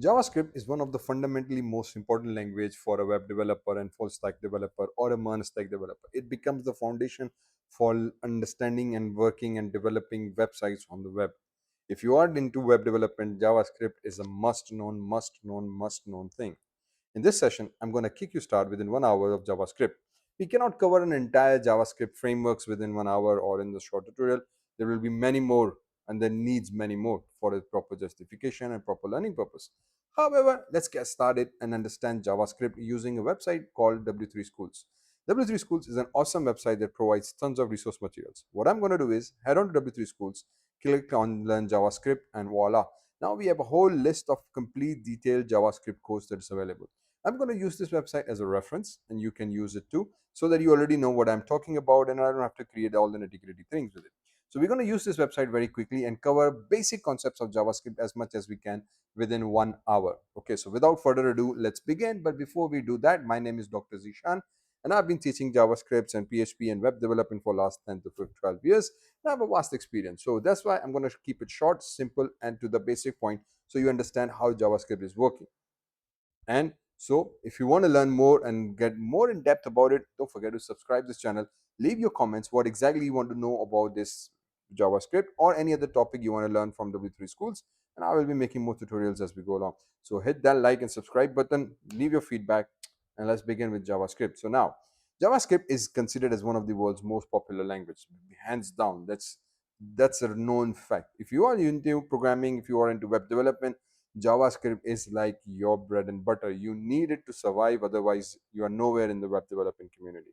JavaScript is one of the fundamentally most important language for a web developer and full stack developer or a mono stack developer. It becomes the foundation for understanding and working and developing websites on the web. If you are into web development, JavaScript is a must known thing. In this session, I'm going to kick you start within 1 hour of JavaScript. We cannot cover an entire JavaScript frameworks within 1 hour or in the short tutorial. There will be many more and there needs many more for a proper justification and proper learning purpose. However, let's get started and understand JavaScript using a website called W3 Schools. W3 Schools is an awesome website that provides tons of resource materials. What I'm going to do is head on to W3 Schools, click on Learn JavaScript, and voila. Now we have a whole list of complete detailed JavaScript codes that is available. I'm going to use this website as a reference and you can use it too so that you already know what I'm talking about and I don't have to create all the nitty-gritty things with it. So we're going to use this website very quickly and cover basic concepts of JavaScript as much as we can within 1 hour. Okay, so without further ado, let's begin. But before we do that, my name is Dr. Zishan and I've been teaching JavaScripts and PHP and web development for last 10 to 12 years. And I have a vast experience. So that's why I'm going to keep it short, simple, and to the basic point so you understand how JavaScript is working. And so if you want to learn more and get more in depth about it, don't forget to subscribe this channel. Leave your comments what exactly you want to know about this JavaScript or any other topic you want to learn from W3 Schools. And I will be making more tutorials as we go along. So hit that like and subscribe button, leave your feedback, and let's begin with JavaScript. So now, JavaScript is considered as one of the world's most popular language, hands down. That's a known fact. If you are into programming, if you are into web development, JavaScript is like your bread and butter. You need it to survive, otherwise, you are nowhere in the web development community.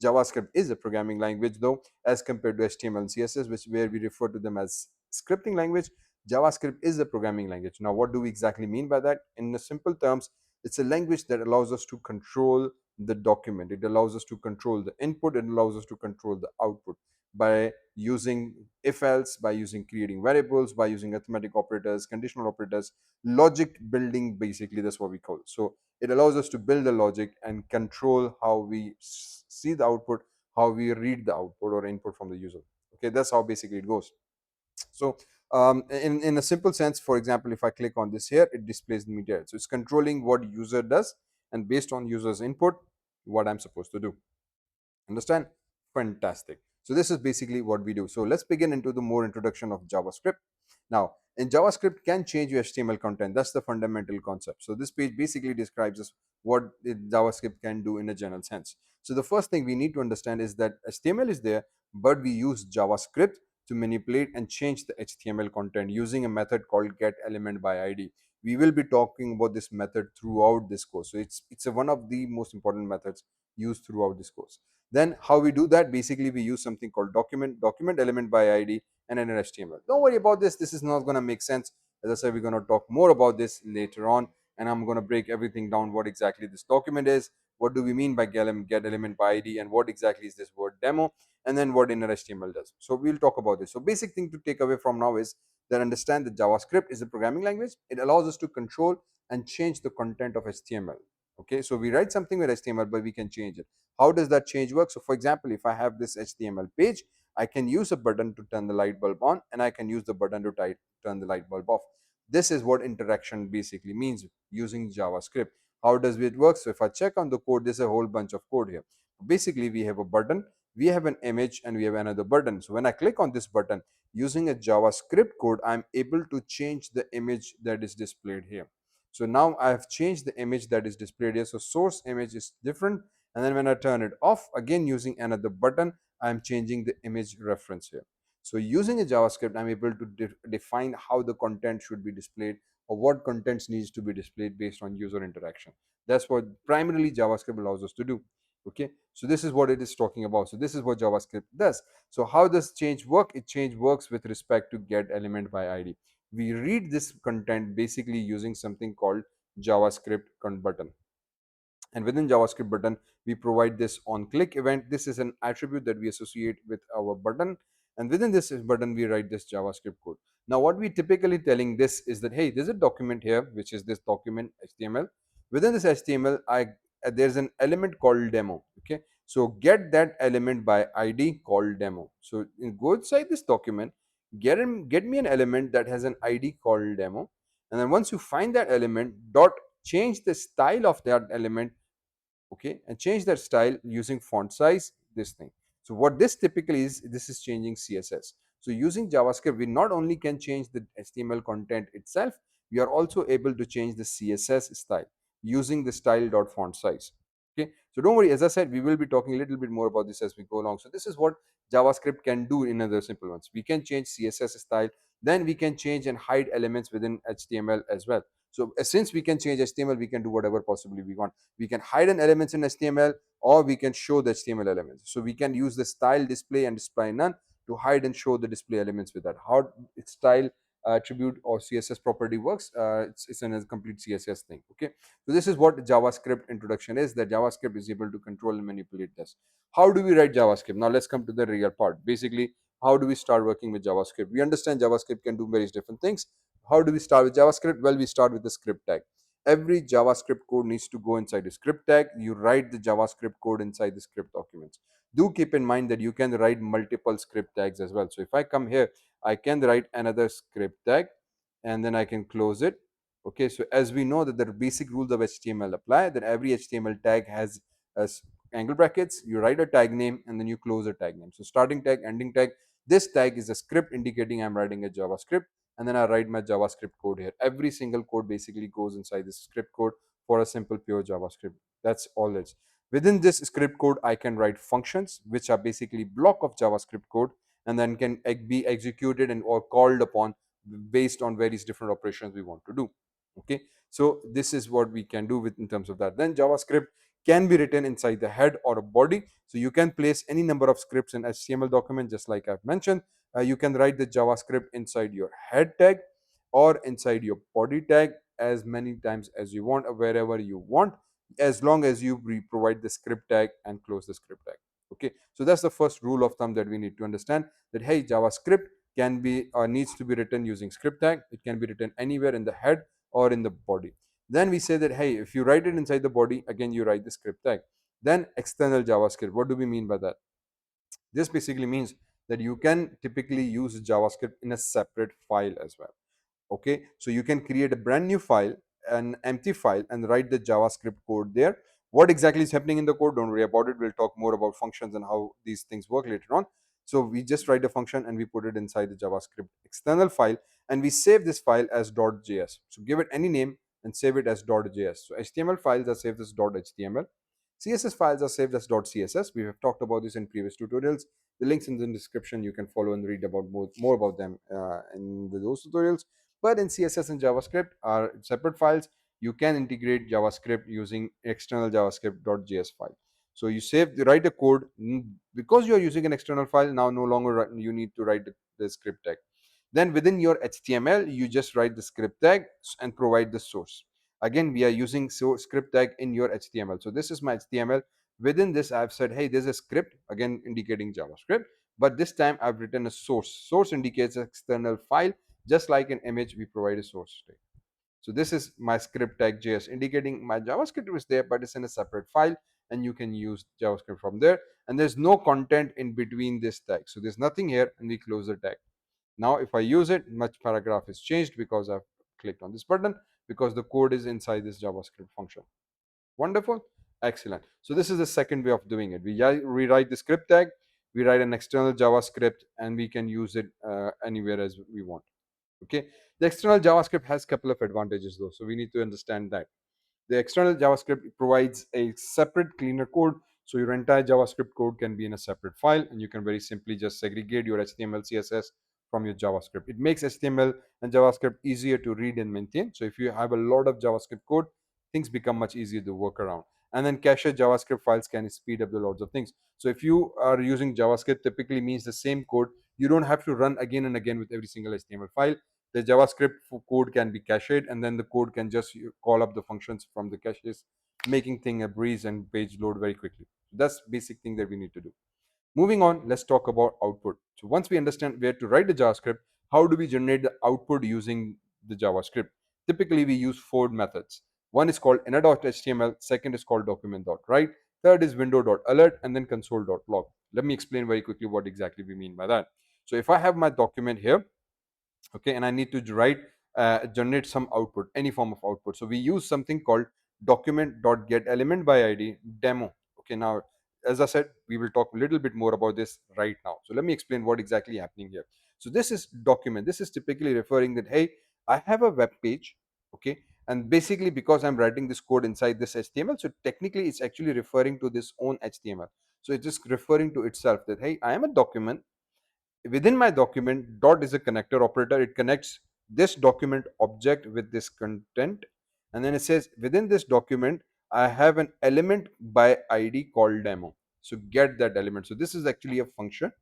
JavaScript is a programming language, though, as compared to HTML and CSS, which where we refer to them as scripting language. JavaScript is a programming language. Now, what do we exactly mean by that? In the simple terms, it's a language that allows us to control the document. It allows us to control the input. It allows us to control the output by using if else, by using creating variables, by using arithmetic operators, conditional operators, logic building. Basically, that's what we call it. So it allows us to build the logic and control how we see the output, how we read the output or input from the user. Okay, that's how basically it goes. So in a simple sense, for example, if I click on this here, it displays the media. So it's controlling what user does and based on user's input, what I'm supposed to do. Understand? Fantastic. So this is basically what we do. So let's begin into the more introduction of JavaScript. Now, in JavaScript can change your HTML content. That's the fundamental concept. So this page basically describes us what JavaScript can do in a general sense. So the first thing we need to understand is that HTML is there, but we use JavaScript to manipulate and change the HTML content using a method called getElementById. We will be talking about this method throughout this course. So it's one of the most important methods used throughout this course. Then how we do that? Basically, we use something called document element by ID, and then an HTML. Don't worry about this. This is not going to make sense. As I said, we're going to talk more about this later on, and I'm going to break everything down. What exactly this document is? What do we mean by get element by ID? And what exactly is this word demo? And then what inner HTML does. So we'll talk about this. So basic thing to take away from now is that understand that JavaScript is a programming language. It allows us to control and change the content of HTML. Okay, so we write something with HTML, but we can change it. How does that change work? So for example, if I have this HTML page, I can use a button to turn the light bulb on and I can use the button to turn the light bulb off. This is what interaction basically means using JavaScript. How does it work? So if I check on the code, there's a whole bunch of code here. Basically, we have a button, we have an image, and we have another button. So when I click on this button using a JavaScript code, I'm able to change the image that is displayed here. So now I have changed the image that is displayed here. So source image is different, and then when I turn it off, again using another button, I'm changing the image reference here. So using a JavaScript, I'm able to define how the content should be displayed or what contents needs to be displayed based on user interaction. That's what primarily JavaScript allows us to do. Okay, so this is what it is talking about. So this is what JavaScript does. So how does change work? It change works with respect to get element by ID. We read this content basically using something called JavaScript button. And within JavaScript button, we provide this on click event. This is an attribute that we associate with our button. And within this button, we write this JavaScript code. Now, what we typically telling this is that, hey, there's a document here, which is this document HTML. Within this HTML, there's an element called demo. Okay. So get that element by ID called demo. So go inside this document, get me an element that has an ID called demo. And then once you find that element, dot change the style of that element, okay, and change that style using font size, this thing. So what this typically is, this is changing CSS. So using JavaScript, we not only can change the HTML content itself, we are also able to change the CSS style using the style dot font size. Okay, so don't worry, as I said, we will be talking a little bit more about this as we go along. So this is what JavaScript can do in other simple ones. We can change CSS style, then we can change and hide elements within HTML as well. So since we can change HTML, we can do whatever possibly we want. We can hide an elements in HTML, or we can show the HTML elements. So we can use the style display and display none to hide and show the display elements with that. How style attribute or CSS property works, it's a complete CSS thing. Okay, so this is what JavaScript introduction is, that JavaScript is able to control and manipulate this. How do we write JavaScript? Now let's come to the real part. Basically, how do we start working with JavaScript? We understand JavaScript can do various different things. How do we start with JavaScript? Well, we start with the script tag. Every JavaScript code needs to go inside the script tag. You write the JavaScript code inside the script documents. Do keep in mind that you can write multiple script tags as well. So if I come here, I can write another script tag and then I can close it. Okay, so as we know that the basic rules of HTML apply, that every HTML tag has angle brackets. You write a tag name and then you close a tag name. So starting tag, ending tag. This tag is a script indicating I'm writing a JavaScript, and then I write my JavaScript code here. Every single code basically goes inside this script code for a simple pure JavaScript. That's all it is. Within this script code, I can write functions, which are basically block of JavaScript code, and then can be executed and or called upon based on various different operations we want to do. Okay, so this is what we can do with in terms of that. Then JavaScript can be written inside the head or a body. So you can place any number of scripts in HTML document, just like I've mentioned. You can write the JavaScript inside your head tag or inside your body tag as many times as you want, or wherever you want, as long as you provide the script tag and close the script tag. Okay, so that's the first rule of thumb that we need to understand, that hey, JavaScript can be or needs to be written using script tag. It can be written anywhere in the head or in the body. Then we say that hey, if you write it inside the body, again you write the script tag. Then external JavaScript, what do we mean by that? This basically means that you can typically use JavaScript in a separate file as well. Okay, so you can create a brand new file, an empty file, and write the JavaScript code there. What exactly is happening in the code, don't worry about it. We'll talk more about functions and how these things work later on. So we just write a function and we put it inside the JavaScript external file, and we save this file as .js. So give it any name and save it as .js. So HTML files are saved as .html. CSS files are saved as .css. We have talked about this in previous tutorials. The links in the description, you can follow and read about more about them in those tutorials. But in CSS and JavaScript are separate files. You can integrate JavaScript using external JavaScript.js file. So you write the code because you are using an external file. Now no longer you need to write the script tag. Then within your HTML, you just write the script tag and provide the source. Again, we are using script tag in your HTML. So this is my HTML. Within this, I've said, hey, there's a script, again indicating JavaScript, but this time I've written a source. Source indicates an external file. Just like an image, we provide a source tag. So this is my script tag JS, indicating my JavaScript is there, but it's in a separate file, and you can use JavaScript from there. And there's no content in between this tag. So there's nothing here, and we close the tag. Now, if I use it, my paragraph is changed because I've clicked on this button, because the code is inside this JavaScript function. Wonderful. Excellent. So this is the second way of doing it. We rewrite the script tag, we write an external JavaScript, and we can use it anywhere as we want. Okay, the external JavaScript has a couple of advantages though, so we need to understand that. The external JavaScript provides a separate cleaner code, so your entire JavaScript code can be in a separate file, and you can very simply just segregate your HTML CSS from your JavaScript. It makes HTML and JavaScript easier to read and maintain. So if you have a lot of JavaScript code, things become much easier to work around. And then cache JavaScript files can speed up the loads of things. So if you are using JavaScript, typically means the same code, you don't have to run again and again with every single HTML file. The JavaScript code can be cached, and then the code can just call up the functions from the caches, making thing a breeze and page load very quickly. That's basic thing that we need to do. Moving on, let's talk about output. So once we understand where to write the JavaScript, how do we generate the output using the JavaScript? Typically, we use four methods. One is called inner.html, second is called document.write, third is window.alert, and then console.log. Let me explain very quickly what exactly we mean by that. So if I have my document here, okay, and I need to write generate some output, any form of output. So we use something called document.getElementById by id demo. Okay, now as I said, we will talk a little bit more about this right now. So let me explain what exactly happening here. So this is document. This is typically referring that, hey, I have a web page, okay, and basically because I'm writing this code inside this HTML, so technically it's actually referring to this own HTML. So it's just referring to itself that, hey, I am a document. Within my document, dot is a connector operator. It connects this document object with this content, and then it says within this document I have an element by id called demo. So get that element. So this is actually a function.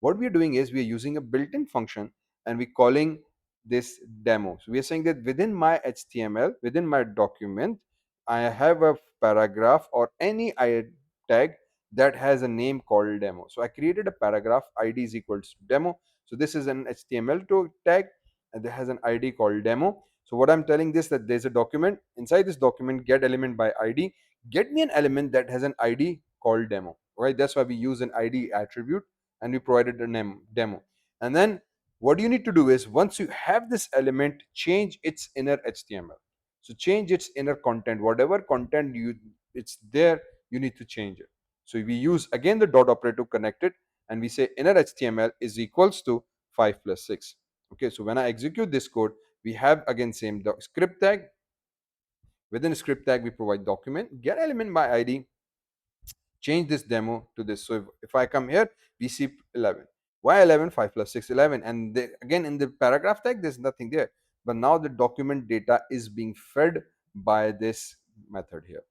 What we are doing is we are using a built-in function, and we're calling this demo. So we are saying that within my HTML, within my document, I have a paragraph or any tag that has a name called demo. So I created a paragraph, id is equals to demo. So this is an HTML tag, and it has an id called demo. So what I'm telling this, that there's a document. Inside this document, get element by id, get me an element that has an id called demo. Right? That's why we use an id attribute, and we provided a name demo. And then what you need to do is, once you have this element, change its inner HTML. So change its inner content, whatever content it's there, you need to change it. So we use again the dot operator to connect it, and we say inner HTML is equals to 5 plus 6. Okay, so when I execute this code, we have again same script tag. Within script tag, we provide document get element by id, change this demo to this. So if I come here, we see 11. Why 11? 5 plus 6, 11. And again, in the paragraph tag, there's nothing there. But now the document data is being fed by this method here.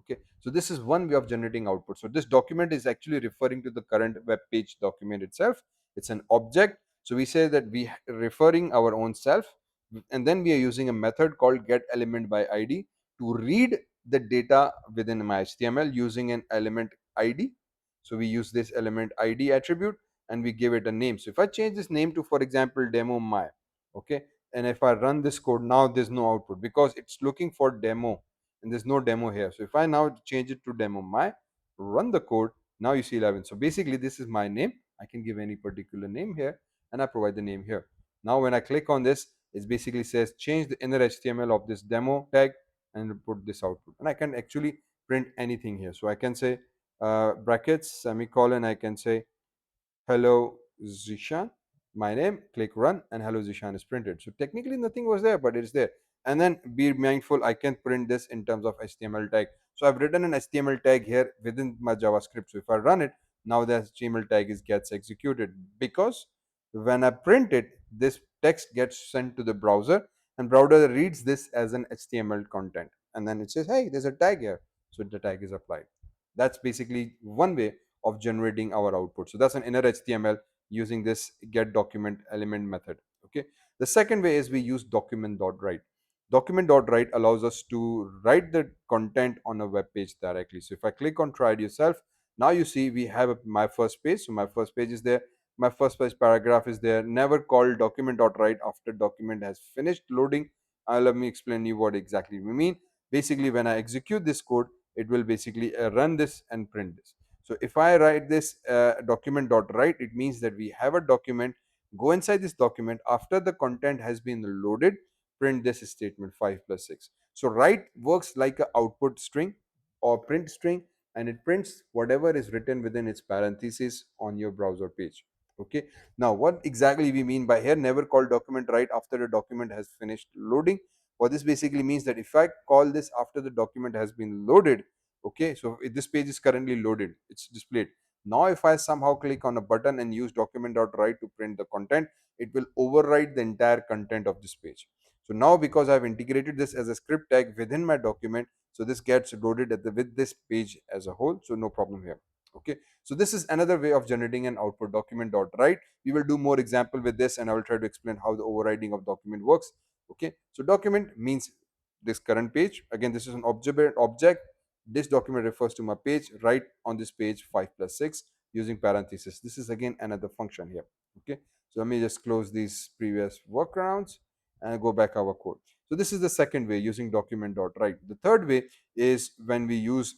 Okay, so this is one way of generating output. So this document is actually referring to the current web page document itself. It's an object. So we say that we referring our own self, and then we are using a method called get element by id to read the data within my HTML using an element id. So we use this element id attribute, and we give it a name. So if I change this name to, for example, demo my, okay, and if I run this code, now there's no output because it's looking for demo, and there's no demo here. So if I now change it to demo my, run the code, now you see 11. So basically this is my name. I can give any particular name here, and I provide the name here. Now when I click on this, it basically says change the inner HTML of this demo tag and put this output, and I can actually print anything here. So I can say brackets semicolon, I can say hello Zishan, my name, click run, and hello Zishan is printed. So technically nothing was there, but it's there. And then be mindful, I can print this in terms of HTML tag. So I've written an HTML tag here within my JavaScript. So if I run it, now the HTML tag gets executed, because when I print it, this text gets sent to the browser, and browser reads this as an HTML content, and then it says, hey, there's a tag here. So the tag is applied. That's basically one way of generating our output. So that's an inner HTML using this get document element method. Okay. The second way is we use document.write. Document.write allows us to write the content on a web page directly. So if I click on try it yourself, now you see we have my first page. So my first page is there. My first page paragraph is there. Never call document.write after document has finished loading. Let me explain you what exactly we mean. Basically, when I execute this code, it will basically run this and print this. So if I write this document.write, it means that we have a document. Go inside this document. After the content has been loaded, print this statement 5 plus 6. So write works like an output string or print string, and it prints whatever is written within its parentheses on your browser page. Okay. Now what exactly we mean by here, never call document write after the document has finished loading. What this basically means that if I call this after the document has been loaded, okay, so if this page is currently loaded, it's displayed. Now if I somehow click on a button and use document.write to print the content, it will override the entire content of this page. So now because I've integrated this as a script tag within my document, so this gets loaded with this page as a whole, so no problem here. Okay, so this is another way of generating an output, document.write. We will do more example with this, and I will try to explain how the overriding of document works. Okay, so document means this current page. Again, this is an object. This document refers to my page. Write on this page 5 plus 6 using parentheses. This is again another function here. Okay, so let me just close these previous workarounds and go back our code. So this is the second way, using document.write. The third way is when we use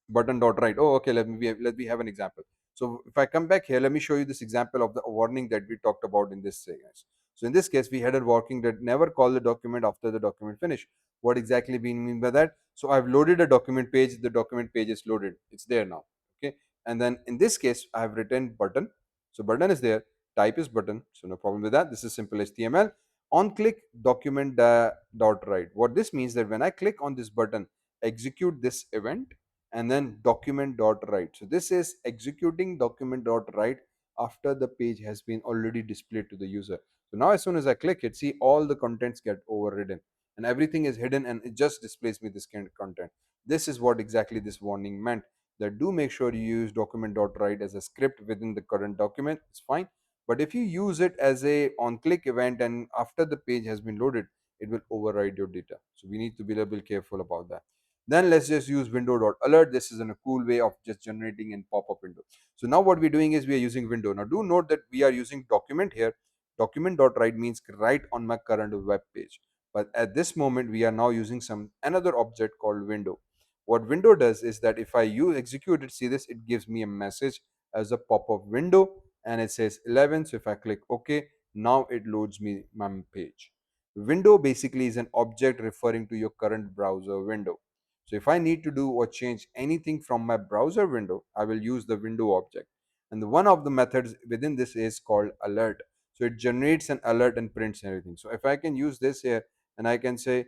button.write. Oh, okay, let me have an example. So if I come back here, let me show you this example of the warning that we talked about in this series. So in this case, we had a working that never call the document after the document finish. What exactly we mean by that? So I've loaded a document page. The document page is loaded. It's there now. Okay. And then in this case, I have written button. So button is there. Type is button. So no problem with that. This is simple HTML. On click document dot write. What this means that when I click on this button, execute this event and then document dot write. So this is executing document dot write after the page has been already displayed to the user. So now as soon as I click it, see all the contents get overridden and everything is hidden and it just displays me this kind of content. This is what exactly this warning meant, that do make sure you use document dot write as a script within the current document. It's fine. But if you use it as a on click event and after the page has been loaded, it will override your data. So we need to be a little careful about that. Then let's just use window.alert. This is a cool way of just generating in pop-up window. So now what we're doing is we are using window. Now do note that we are using document here. Document.write means write on my current web page. But at this moment, we are now using some another object called window. What window does is that if I use execute it, see this, it gives me a message as a pop-up window and it says 11. So if I click OK, now it loads me my page. Window basically is an object referring to your current browser window. So if I need to do or change anything from my browser window, I will use the window object. And one of the methods within this is called alert. So it generates an alert and prints everything. So if I can use this here and I can say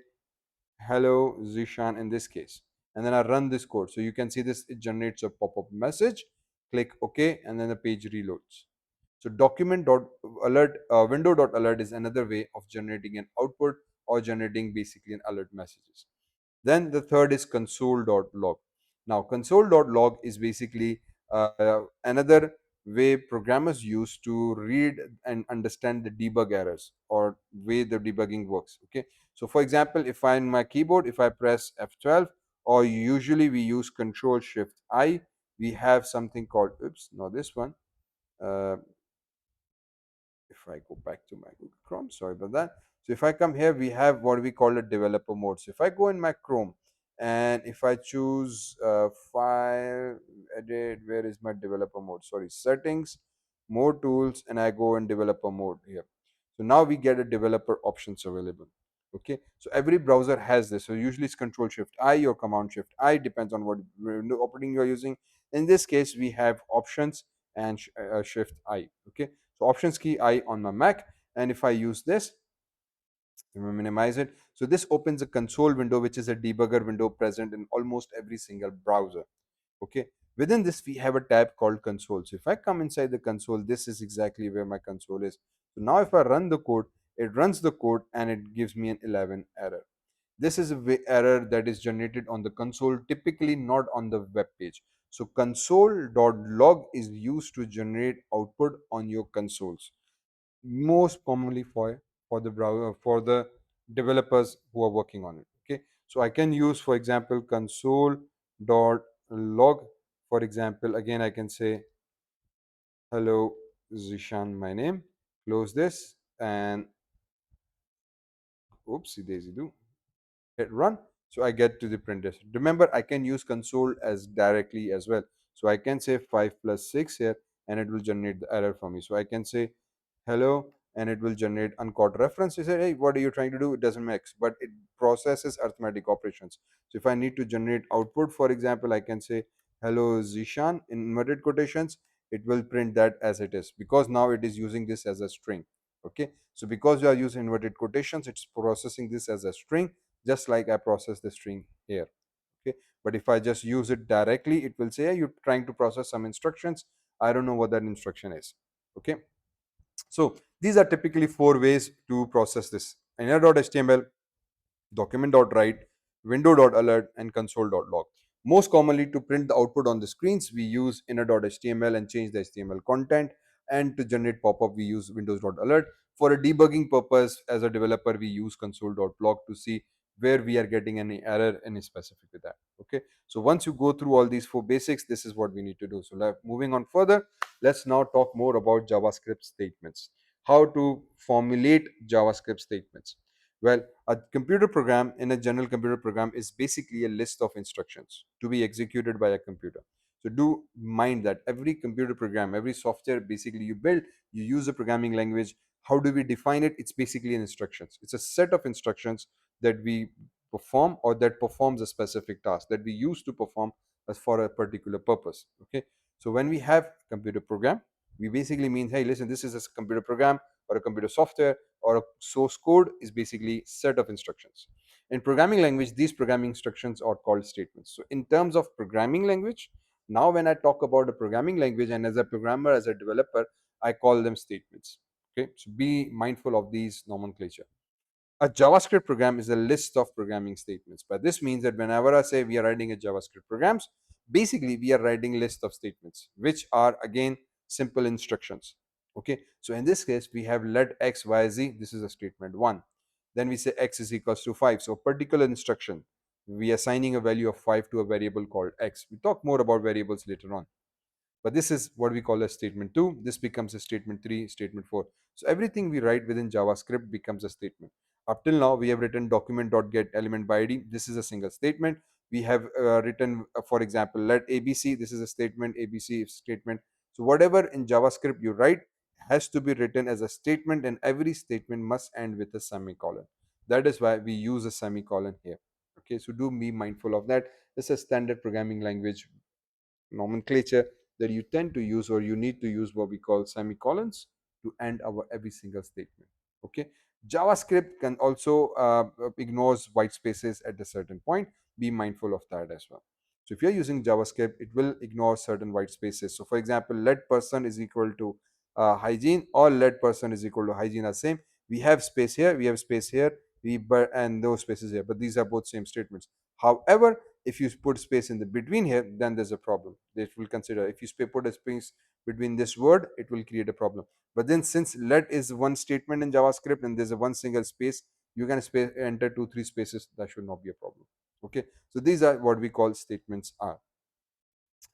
hello Zishan in this case, and then I run this code. So you can see this, it generates a pop-up message, click OK, and then the page reloads. So document.alert, window.alert is another way of generating an output or generating basically an alert messages. Then the third is console.log. Now console.log is basically another way programmers use to read and understand the debug errors or way the debugging works. Okay. So for example, if I in my keyboard, if I press F12 or usually we use Control Shift I, we have something called, oops, no this one. Uh, if I go back to my Google Chrome, sorry about that. So if I come here, we have what we call a developer mode. So if I go in my Chrome and if I choose file, edit, where is my developer mode? Sorry, settings, more tools, and I go in developer mode here. So now we get a developer options available. Okay, so every browser has this. So usually it's Control Shift I or Command Shift I, depends on what window operating you are using. In this case, we have options and Shift I. Okay, so options key I on my Mac, and if I use this, let me minimize it. So this opens a console window, which is a debugger window present in almost every single browser. Okay, within this we have a tab called console. So if I come inside the console, this is exactly where my console is. So now if I run the code, it runs the code and it gives me an 11 error. This is a error that is generated on the console, typically not on the web page. So console.log is used to generate output on your consoles, most commonly for the browser, for the developers who are working on it. Okay, so I can use, for example, console.log. For example, again I can say hello Zishan, my name, close this and oopsie daisy do, hit run. So I get to the printer. Remember, I can use console as directly as well. So I can say 5 plus 6 here and it will generate the error for me. So I can say hello and it will generate uncaught reference. You say, hey, what are you trying to do? It doesn't mix, but it processes arithmetic operations. So if I need to generate output, for example, I can say hello Zishan in inverted quotations. It will print that as it is because now it is using this as a string. Okay, so because you are using inverted quotations, it's processing this as a string, just like I process the string here. Okay, but if I just use it directly, it will say, hey, you're trying to process some instructions. I don't know what that instruction is. Okay, so these are typically four ways to process this: inner.html, document.write, window.alert, and console.log. Most commonly, to print the output on the screens, we use inner.html and change the HTML content. And to generate pop-up, we use windows.alert. For a debugging purpose, as a developer, we use console.log to see where we are getting any error, any specific with that. Okay, so once you go through all these four basics, this is what we need to do. So moving on further, let's now talk more about JavaScript statements. How to formulate JavaScript statements. Well, a computer program, in a general computer program, is basically a list of instructions to be executed by a computer. So do mind that every computer program, every software basically you build, you use a programming language, How do we define it? It's basically an instructions. It's a set of instructions that we perform, or that performs a specific task that we use to perform as for a particular purpose. Okay, so when we have computer program, we basically mean, hey, listen, this is a computer program or a computer software, or a source code is basically set of instructions. In programming language, these programming instructions are called statements. So in terms of programming language, now when I talk about a programming language, and as a programmer, as a developer, I call them statements. Okay, so be mindful of these nomenclature. A JavaScript program is a list of programming statements. But this means that whenever I say we are writing a JavaScript programs, basically we are writing list of statements, which are again simple instructions. Okay, so in this case, we have let x, y, z. This is a statement one. Then we say x is equals to 5. So particular instruction, we are assigning a value of 5 to a variable called x. We talk more about variables later on. But this is what we call a statement 2. This becomes a statement 3, statement 4. So everything we write within JavaScript becomes a statement. Up till now, we have written document.get element by id. This is a single statement. We have written, for example, let abc. This is a statement. Abc statement. So whatever in JavaScript you write has to be written as a statement, and every statement must end with a semicolon. That is why we use a semicolon here. Okay, so do be mindful of that. This is a standard programming language nomenclature that you tend to use, or you need to use what we call semicolons to end our every single statement. Okay, JavaScript can also ignores white spaces at a certain point. Be mindful of that as well. So if you're using JavaScript, it will ignore certain white spaces. So for example, let person is equal to hygiene, or let person is equal to hygiene are same. We have space here, we have space here, and those spaces here, but these are both same statements. However, if you put space in the between here, then there's a problem. It will consider, if you put a space between this word, it will create a problem. But then since let is one statement in JavaScript and there's a one single space, you can enter 2 3 spaces. That should not be a problem. Okay, so these are what we call statements are.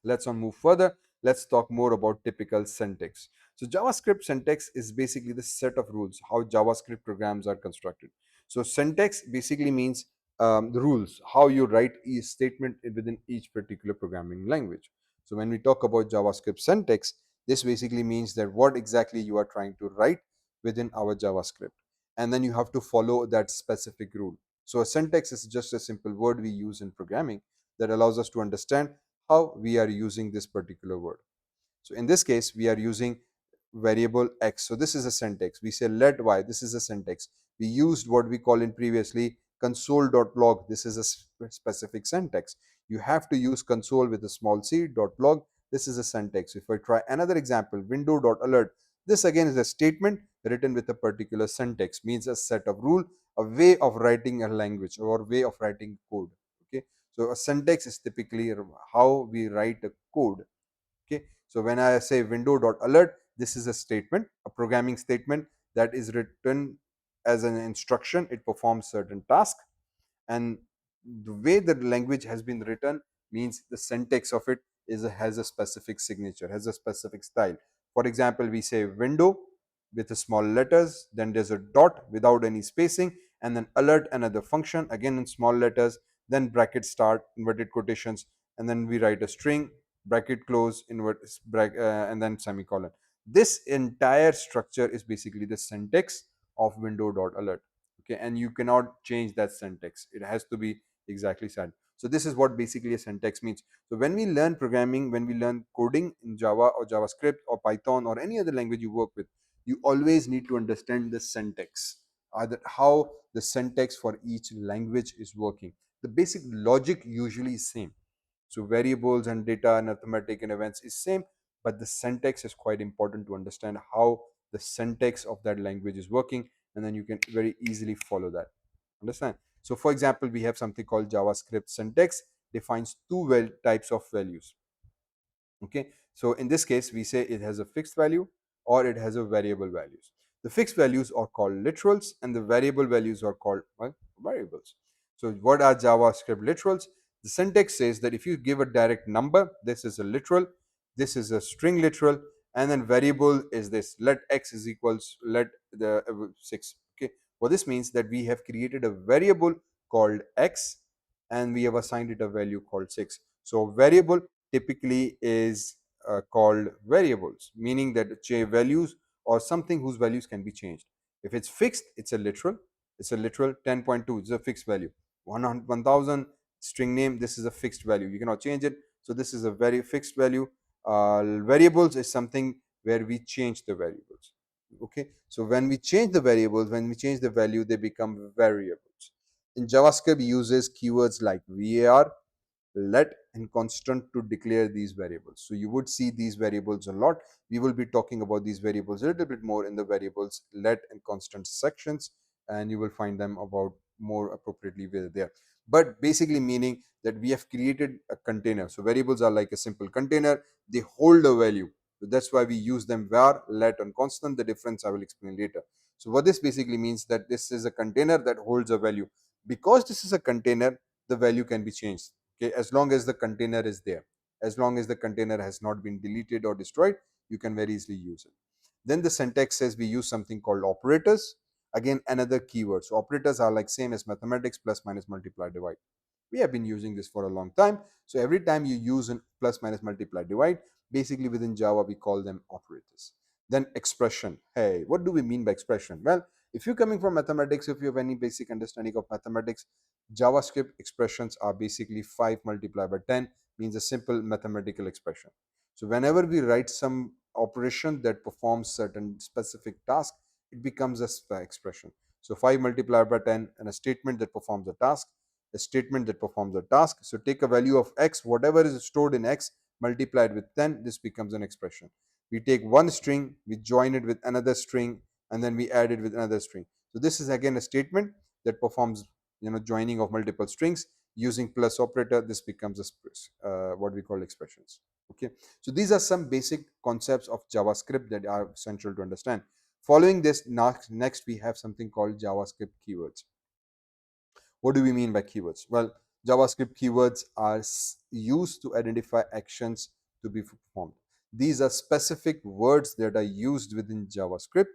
Let's on move further. Let's talk more about typical syntax. So JavaScript syntax is basically the set of rules how JavaScript programs are constructed. So syntax basically means the rules how you write each statement within each particular programming language. So when we talk about JavaScript syntax, this basically means that what exactly you are trying to write within our JavaScript, and then you have to follow that specific rule. So a syntax is just a simple word we use in programming that allows us to understand how we are using this particular word. So in this case, we are using variable x. So this is a syntax. We say let y. This is a syntax. We used what we call in previously console.log. This is a specific syntax. You have to use console with a small c dot log. This is a syntax. If I try another example, window.alert. This again is a statement written with a particular syntax, means a set of rule, a way of writing a language or way of writing code. Okay. So a syntax is typically how we write a code. Okay, so when I say window.alert, this is a statement, a programming statement that is written as an instruction. It performs certain task, and the way the language has been written means the syntax of it has a specific signature, has a specific style. For example, we say window with the small letters, then there's a dot without any spacing, and then alert, another function again in small letters, then bracket start inverted quotations, and then we write a string bracket close and then semicolon. This entire structure is basically the syntax of window.alert. Okay, and you cannot change that syntax. It has to be exactly said. So this is what basically a syntax means. So when we learn programming, when we learn coding in Java or JavaScript or Python or any other language you work with, you always need to understand the syntax, how the syntax for each language is working. The basic logic usually is same. So variables and data and arithmetic and events is same, but the syntax is quite important to understand how the syntax of that language is working, and then you can very easily follow that. Understand? So for example, we have something called JavaScript syntax, defines two types of values. Okay, so in this case we say it has a fixed value or it has a variable values. The fixed values are called literals and the variable values are called, well, variables. So what are JavaScript literals? The syntax says that if you give a direct number, this is a literal, this is a string literal, and then variable is this, let x is equals let the 6. Okay, what this means that we have created a variable called x and we have assigned it a value called 6. So variable typically is called variables, meaning that values or something whose values can be changed. If it's fixed, it's a literal 10.2 is a fixed value. 1000 string name, this is a fixed value, you cannot change it. So this is a very fixed value. Variables is something where we change the variables. Okay, so when we change the variables, when we change the value, they become variables. In JavaScript uses keywords like var, let, and constant to declare these variables. So you would see these variables a lot. We will be talking about these variables a little bit more in the variables let and constant sections, and you will find them about more appropriately where they are. But basically meaning that we have created a container. So variables are like a simple container, they hold a value. So that's why we use them var, let, and constant. The difference I will explain later. So what this basically means that this is a container that holds a value. Because this is a container, the value can be changed. Okay, as long as the container is there, as long as the container has not been deleted or destroyed, you can very easily use it. Then the syntax says we use something called operators. Again, another keyword. So operators are like same as mathematics, plus, minus, multiply, divide. We have been using this for a long time. So every time you use an plus, minus, multiply, divide, basically within Java we call them operators. Then expression. Hey, what do we mean by expression? Well, if you're coming from mathematics, if you have any basic understanding of mathematics, JavaScript expressions are basically 5 multiplied by 10 means a simple mathematical expression. So whenever we write some operation that performs certain specific task, it becomes a expression. So 5 multiplied by 10 and a statement that performs a task, a statement that performs a task. So take a value of x, whatever is stored in x, multiplied with 10, this becomes an expression. We take one string, we join it with another string, and then we add it with another string. So this is again a statement that performs joining of multiple strings using plus operator. This becomes a what we call expressions. Okay, so these are some basic concepts of JavaScript that are essential to understand. Following this, next we have something called JavaScript keywords. What do we mean by keywords? Well, JavaScript keywords are used to identify actions to be performed. These are specific words that are used within JavaScript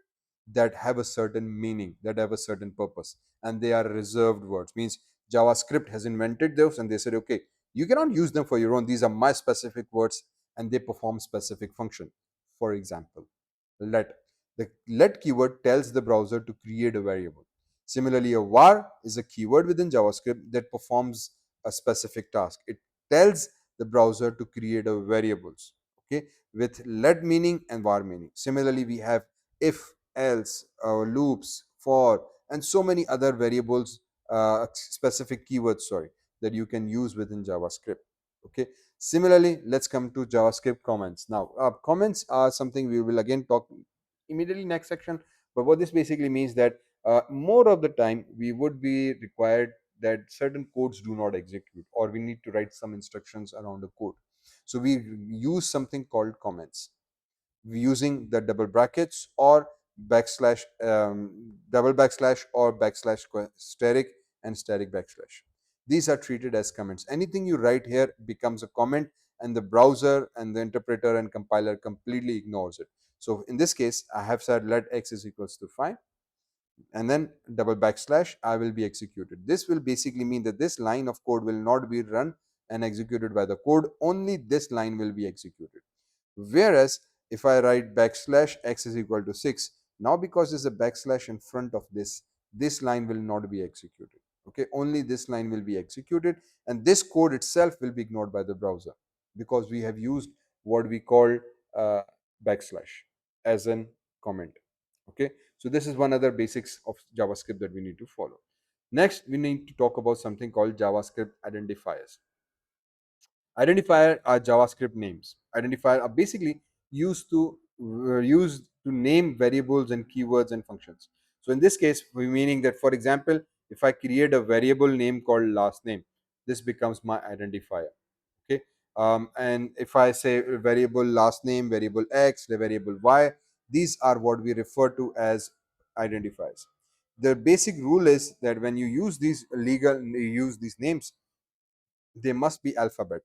that have a certain meaning, that have a certain purpose, and they are reserved words. Means JavaScript has invented those and they said, okay, you cannot use them for your own. These are my specific words and they perform specific function. For example, let. The let keyword tells the browser to create a variable. Similarly, a var is a keyword within JavaScript that performs a specific task. It tells the browser to create a variables, okay, with let meaning and var meaning. Similarly, we have if, else, loops, for, and so many other variables, specific keywords, sorry, that you can use within JavaScript. Okay. Similarly, let's come to JavaScript comments. Now, comments are something we will again talk immediately next section. But what this basically means that more of the time we would be required that certain codes do not execute, or we need to write some instructions around the code. So we use something called comments using the double brackets or backslash, double backslash or backslash static and static backslash. These are treated as comments. Anything you write here becomes a comment, and the browser and the interpreter and compiler completely ignores it. So in this case, I have said let x is equals to 5 and then double backslash, I will be executed. This will basically mean that this line of code will not be run and executed by the code, only this line will be executed. Whereas if I write backslash x is equal to 6, now because there's a backslash in front of this line will not be executed. Okay, only this line will be executed, and this code itself will be ignored by the browser because we have used what we call uh, backslash as an comment. Okay, so this is one other basics of JavaScript that we need to follow. Next, we need to talk about something called JavaScript identifiers. Identifier are JavaScript names. Identifier are basically used to name variables and keywords and functions. So in this case, we meaning that, for example, if I create a variable name called last name, this becomes my identifier. Okay, and if I say variable last name, variable x, the variable y, these are what we refer to as identifiers. The basic rule is that when you use these names, they must be alphabet.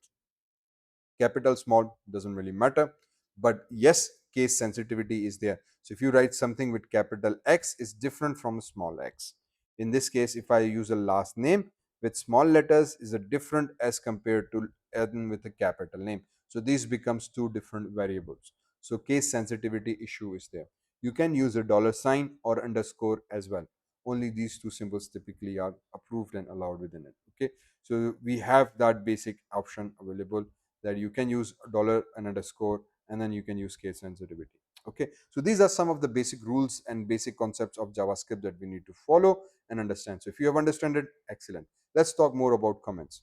Capital, small, doesn't really matter, but yes, case sensitivity is there. So if you write something with capital X, is different from small x. In this case, if I use a last name with small letters, is a different as compared to n with a capital name. So these becomes two different variables. So case sensitivity issue is there. You can use a dollar sign or underscore as well. Only these two symbols typically are approved and allowed within it. Okay, so we have that basic option available, that you can use a dollar and underscore, and then you can use case sensitivity. Okay, so these are some of the basic rules and basic concepts of JavaScript that we need to follow and understand. So if you have understood it, excellent. Let's talk more about comments.